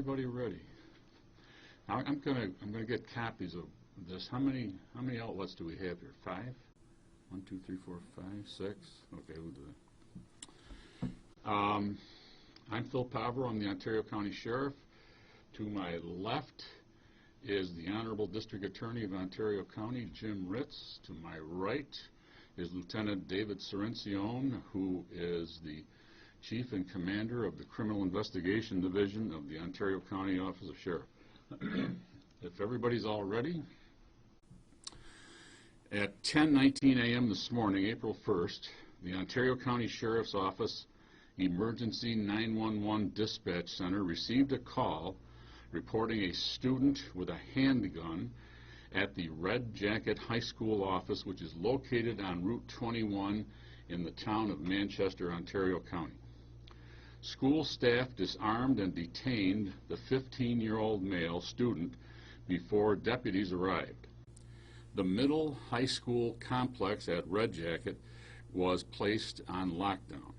everybody ready? Now, I'm gonna get copies of this. How many outlets do we have here? 5? 1, 2, 3, 4, 5, 6. Okay, we'll do that. I'm Phil Pavro. I'm the Ontario County Sheriff. To my left is the Honorable District Attorney of Ontario County, Jim Ritz. To my right is Lieutenant David Serencione, who is the Chief and Commander of the Criminal Investigation Division of the Ontario County Office of Sheriff. If everybody's all ready, at 10:19 a.m. this morning, April 1st, the Ontario County Sheriff's Office Emergency 911 Dispatch Center received a call reporting a student with a handgun at the Red Jacket High School office, which is located on Route 21 in the town of Manchester, Ontario County. School staff disarmed and detained the 15-year-old male student before deputies arrived. The middle high school complex at Red Jacket was placed on lockdown.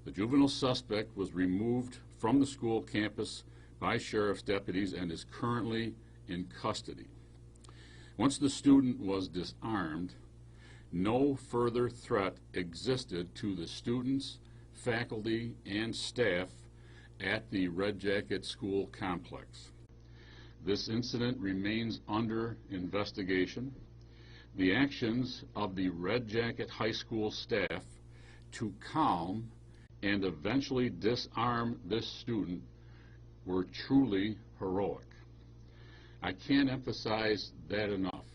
The juvenile suspect was removed from the school campus by sheriff's deputies and is currently in custody. Once the student was disarmed, no further threat existed to the students, faculty, and staff at the Red Jacket School complex. This incident remains under investigation. The actions of the Red Jacket High School staff to calm and eventually disarm this student were truly heroic. I can't emphasize that enough,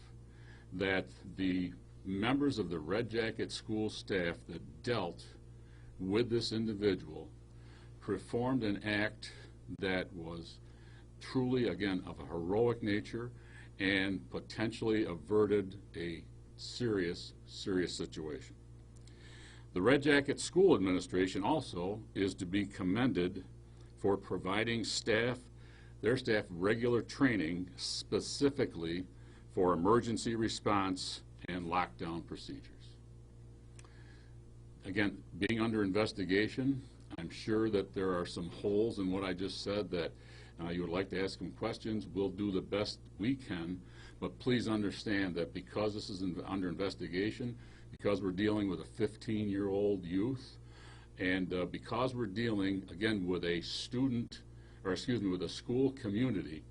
that the members of the Red Jacket School staff that dealt with this individual performed an act that was truly, again, of a heroic nature and potentially averted a serious situation. The Red Jacket School Administration also is to be commended for providing their staff regular training specifically for emergency response and lockdown procedures. Again, being under investigation, I'm sure that there are some holes in what I just said that you would like to ask some questions. We'll do the best we can, but please understand that because this is under investigation, because we're dealing with a 15-year-old youth, and because we're dealing, again, with a with a school community,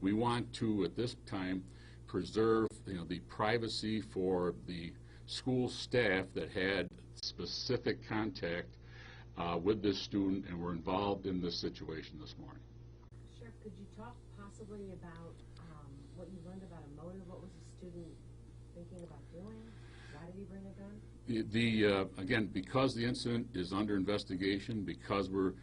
we want to, at this time, preserve the privacy for the school staff that had specific contact with this student and were involved in this situation this morning. Sheriff, could you talk possibly about what you learned about a motive? What was the student thinking about doing? Why did he bring a gun? Again, because the incident is under investigation, because we're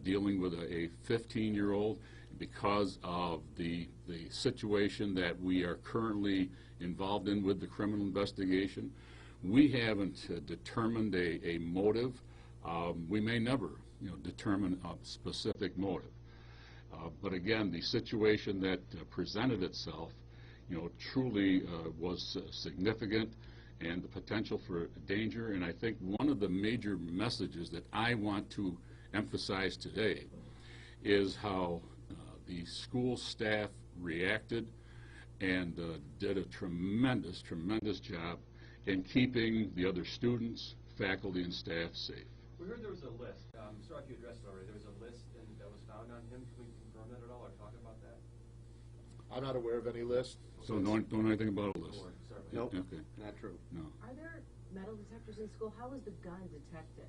dealing with a 15-year-old, because of the situation that we are currently involved in with the criminal investigation, we haven't determined a motive. We may never determine a specific motive. But again, the situation that presented itself truly was significant, and the potential for danger. And I think one of the major messages that I want to emphasize today is how the school staff reacted and did a tremendous job in keeping the other students, faculty, and staff safe. We heard there was a list. Sorry if you addressed it already. There was a list that was found on him. Can we confirm that at all or talk about that? I'm not aware of any list. So don't know anything about a list? Nope, okay. not true. No. Are there metal detectors in school? How was the gun detected?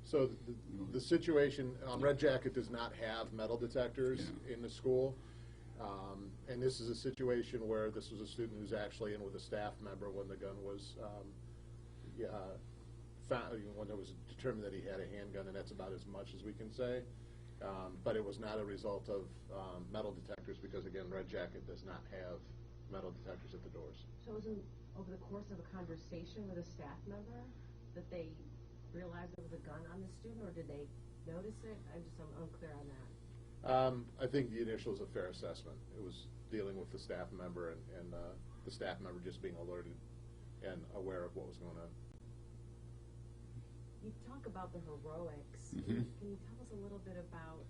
So the situation, Red Jacket does not have metal detectors in the school. And this is a situation where this was a student who's actually in with a staff member when the gun was found, when it was determined that he had a handgun, and that's about as much as we can say. But it was not a result of metal detectors because, again, Red Jacket does not have metal detectors at the doors. So it was over the course of a conversation with a staff member that they realized there was a gun on the student, or did they notice it? I'm unclear on that. I think the initial is a fair assessment. It was dealing with the staff member and the staff member just being alerted and aware of what was going on. You talk about the heroics. Mhm. Can you tell us a little bit about,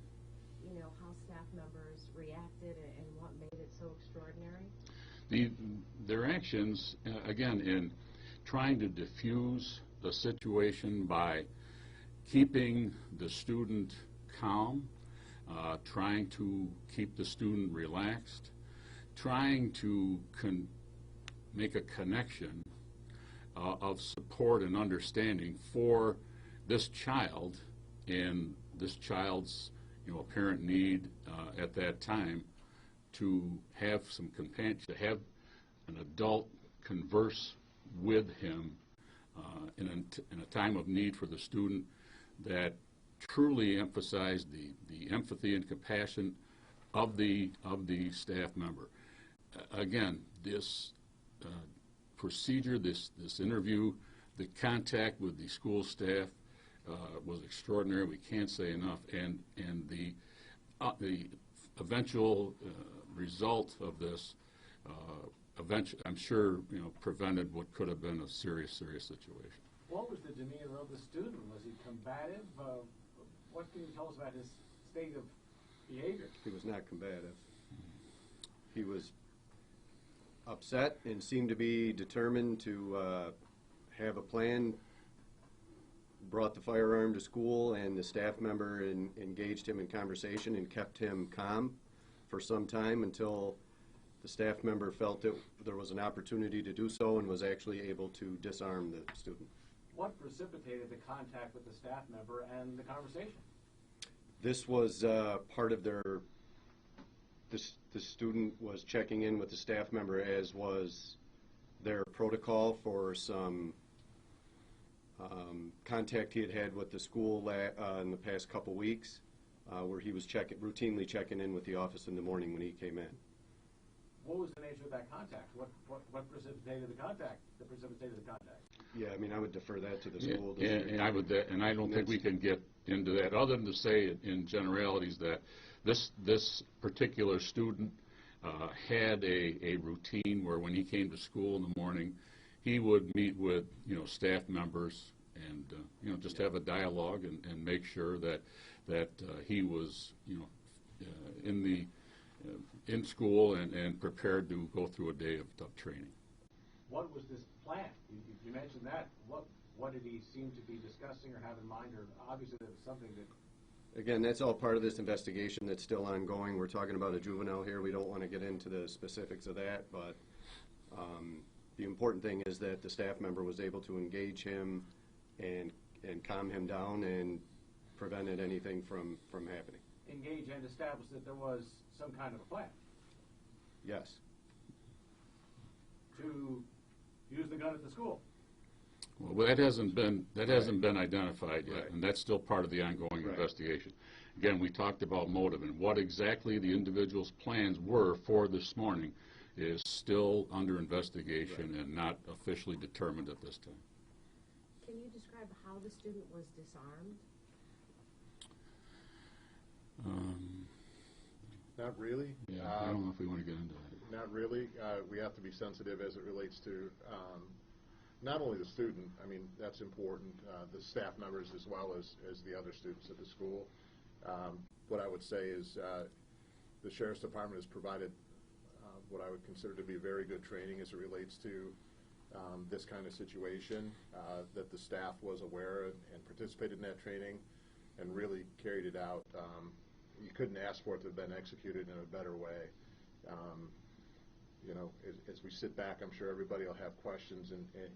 how staff members reacted and what made it so extraordinary? Their actions, again, in trying to diffuse the situation by keeping the student calm, trying to keep the student relaxed, trying to make a connection of support and understanding for this child and this child's apparent need at that time to have some companion, to have an adult converse with him in a time of need for the student that truly emphasized the empathy and compassion of the staff member. Again, this procedure, this interview, the contact with the school staff was extraordinary. We can't say enough, and the eventual result of this, I'm sure, prevented what could have been a serious situation. What was the demeanor of the student? Was he combative? What can you tell us about his state of behavior? He was not combative. He was upset and seemed to be determined to have a plan. Brought the firearm to school, and the staff member engaged him in conversation and kept him calm for some time until the staff member felt that there was an opportunity to do so and was actually able to disarm the student. What precipitated the contact with the staff member and the conversation? This was part of their, the student was checking in with the staff member, as was their protocol for some contact he had had with the school in the past couple weeks, where he was routinely checking in with the office in the morning when he came in. What was the nature of that contact? What precipitated the contact? Yeah, I mean, I would defer that to the school. And I don't think we can get into that, other than to say in generalities that this particular student had a routine where when he came to school in the morning, he would meet with staff members and just have a dialogue and make sure that he was in school and prepared to go through a day of training. What was this plan? You mentioned that. What did he seem to be discussing or have in mind? Or obviously there was something that... Again, that's all part of this investigation that's still ongoing. We're talking about a juvenile here. We don't want to get into the specifics of that, but the important thing is that the staff member was able to engage him and calm him down and prevented anything from happening. Engage and establish that there was some kind of a plan. Yes. To use the gun at the school. Well, that hasn't been identified yet, Right. and that's still part of the ongoing investigation. Again, we talked about motive, and what exactly the individual's plans were for this morning is still under investigation and not officially determined at this time. Can you describe how the student was disarmed? Not really. Yeah, I don't know if we want to get into that. Not really. We have to be sensitive as it relates to not only the student. I mean, that's important. The staff members as well as the other students at the school. What I would say is the Sheriff's Department has provided what I would consider to be very good training as it relates to this kind of situation, that the staff was aware and participated in that training and really carried it out. You couldn't ask for it to have been executed in a better way. As we sit back, I'm sure everybody will have questions,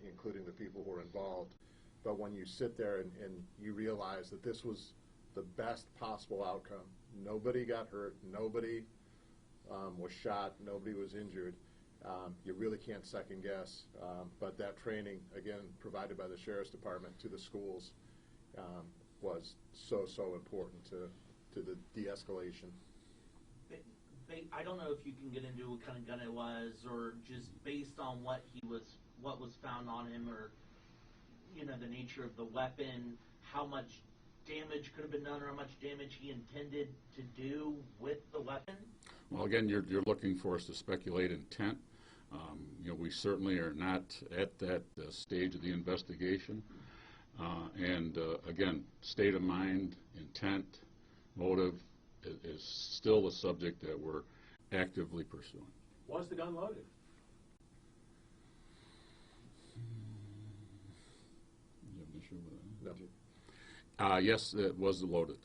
including the people who are involved. But when you sit there and you realize that this was the best possible outcome, nobody got hurt, nobody was shot, nobody was injured, you really can't second guess. But that training, again, provided by the Sheriff's Department to the schools was so important to the de-escalation. I don't know if you can get into what kind of gun it was, or just based on what was found on him, or the nature of the weapon, how much damage could have been done, or how much damage he intended to do with the weapon. Well, again, you're looking for us to speculate intent. We certainly are not at that stage of the investigation. Again, state of mind, intent, motive is still a subject that we're actively pursuing. Was the gun loaded? You have an issue with that? No. Yes, it was loaded.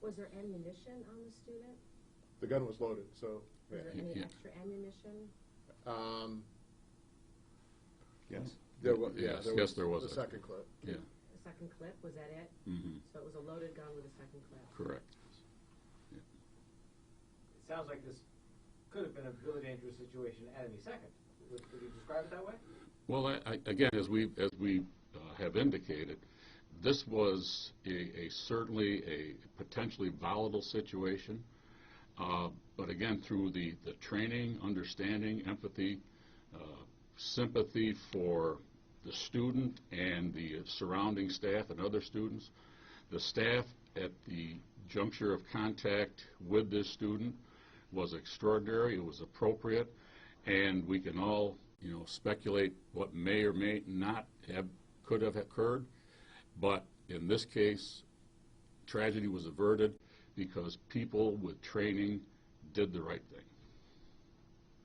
Was there ammunition on the student? The gun was loaded, so. Was there any Yeah. extra ammunition? Yes. There was, Yes, yeah, yes, there was a a- second clip. Yeah, A second clip, was that it? mm-hmm, So it was a loaded gun with a second clip? correct. It sounds like this could have been a really dangerous situation at any second. Would you describe it that way? Well, again, as we have indicated, this was certainly a potentially volatile situation. But again, through the training, understanding, empathy, sympathy for the student and the surrounding staff and other students, the staff at the juncture of contact with this student was extraordinary. It was appropriate, and we can all, speculate what may or may not could have occurred. But in this case, tragedy was averted because people with training did the right thing.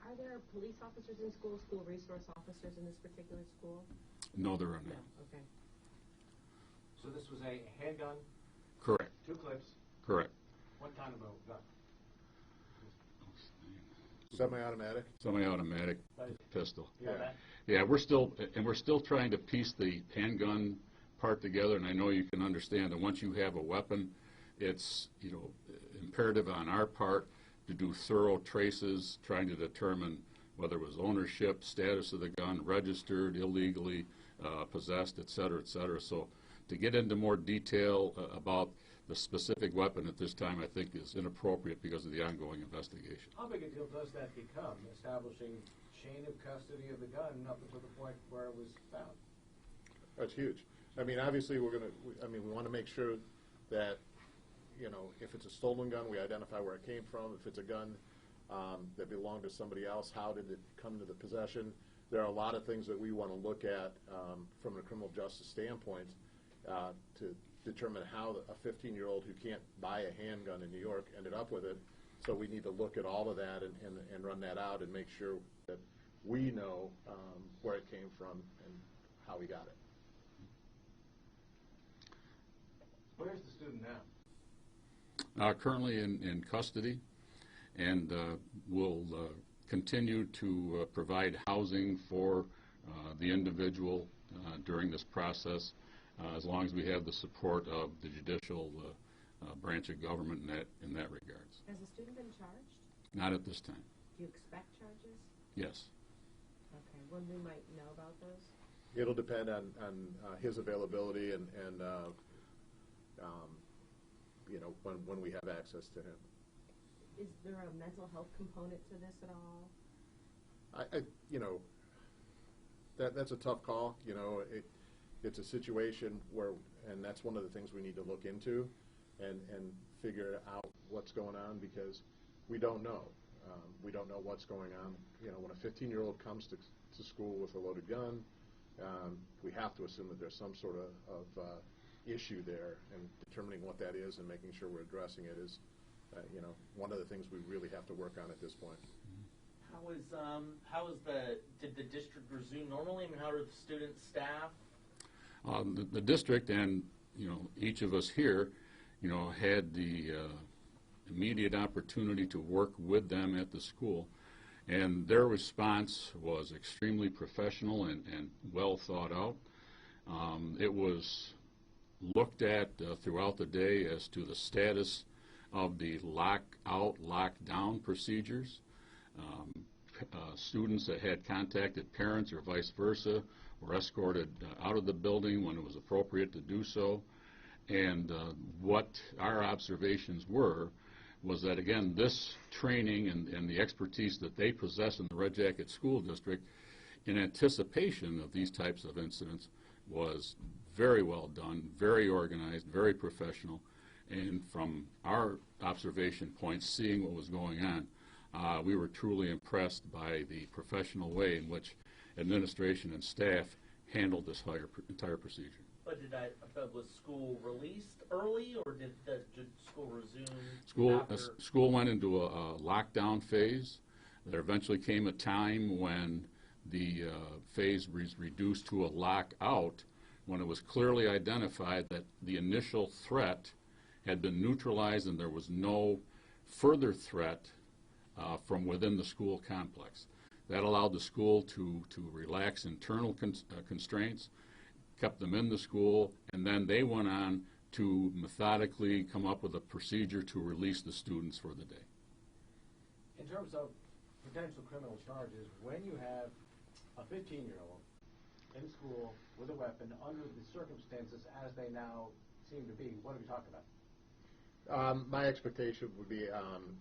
Are there police officers in school, school resource officers in this particular school? No, there are No, not. okay. So this was a handgun, Correct, 2 clips. correct. What kind of a gun? Semi-automatic. Semi-automatic That is- pistol. Yeah. Yeah, we're still trying to piece the handgun part together, and I know you can understand that once you have a weapon, it's, imperative on our part to do thorough traces, trying to determine whether it was ownership, status of the gun, registered, illegally possessed, et cetera, et cetera. So to get into more detail about the specific weapon at this time, I think is inappropriate because of the ongoing investigation. How big a deal does that become, establishing chain of custody of the gun up until the point where it was found? That's huge. I mean, obviously, we want to make sure that, if it's a stolen gun, we identify where it came from. If it's a gun that belonged to somebody else, how did it come to the possession? There are a lot of things that we want to look at from a criminal justice standpoint to determine how a 15-year-old who can't buy a handgun in New York ended up with it. So we need to look at all of that and run that out and make sure that we know where it came from and how we got it. Where's the student now? Currently in custody, and will continue to provide housing for the individual during this process, as long as we have the support of the judicial branch of government in that regards. Has the student been charged? Not at this time. Do you expect charges? Yes. Okay, when we might know about those? It'll depend on his availability and when we have access to him. Is there a mental health component to this at all? That's a tough call. It's a situation where, and that's one of the things we need to look into and figure out what's going on, because we don't know. We don't know what's going on. When a 15-year-old comes to school with a loaded gun, we have to assume that there's some sort of issue there, and determining what that is and making sure we're addressing it is, one of the things we really have to work on at this point. Did the district resume normally? I mean, how are the students, staff? The district and, each of us here, had the immediate opportunity to work with them at the school, and their response was extremely professional and well thought out. It was looked at throughout the day as to the status of the lockout, lockdown procedures. Students that had contacted parents or vice versa were escorted out of the building when it was appropriate to do so. And what our observations was that, again, this training and the expertise that they possess in the Red Jacket School District in anticipation of these types of incidents was very well done, very organized, very professional. And from our observation points, seeing what was going on, we were truly impressed by the professional way in which administration and staff handled this entire procedure. But But was school released early, or did school resume? School went into a lockdown phase. There eventually came a time when the phase was reduced to a lockout, when it was clearly identified that the initial threat had been neutralized and there was no further threat from within the school complex. That allowed the school to relax internal constraints, kept them in the school, and then they went on to methodically come up with a procedure to release the students for the day. In terms of potential criminal charges, when you have a 15-year-old in school with a weapon under the circumstances as they now seem to be, what are we talking about? My expectation would be,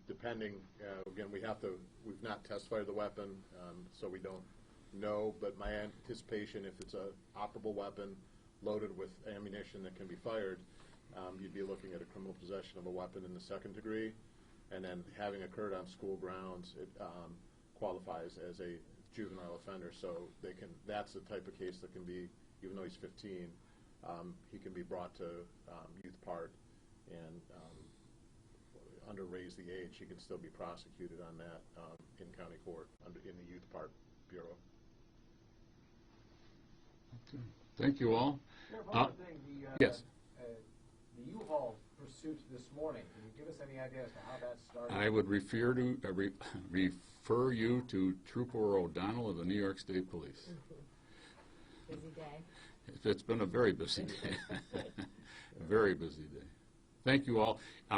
depending, again, we've not test fired the weapon, so we don't know, but my anticipation, if it's an operable weapon loaded with ammunition that can be fired, you'd be looking at a criminal possession of a weapon in the second degree, and then having occurred on school grounds, it qualifies as a juvenile offender, so that's the type of case that can be, even though he's 15, he can be brought to youth part, and raise the age, he can still be prosecuted on that in county court in the youth part bureau. Okay. Thank you all. Sheriff, one other thing, yes. The U-Haul pursuit this morning, can you give us any idea as to how that started? I would refer you to Trooper O'Donnell of the New York State Police. Busy day. It's been a very busy day. A very busy day. Thank you all.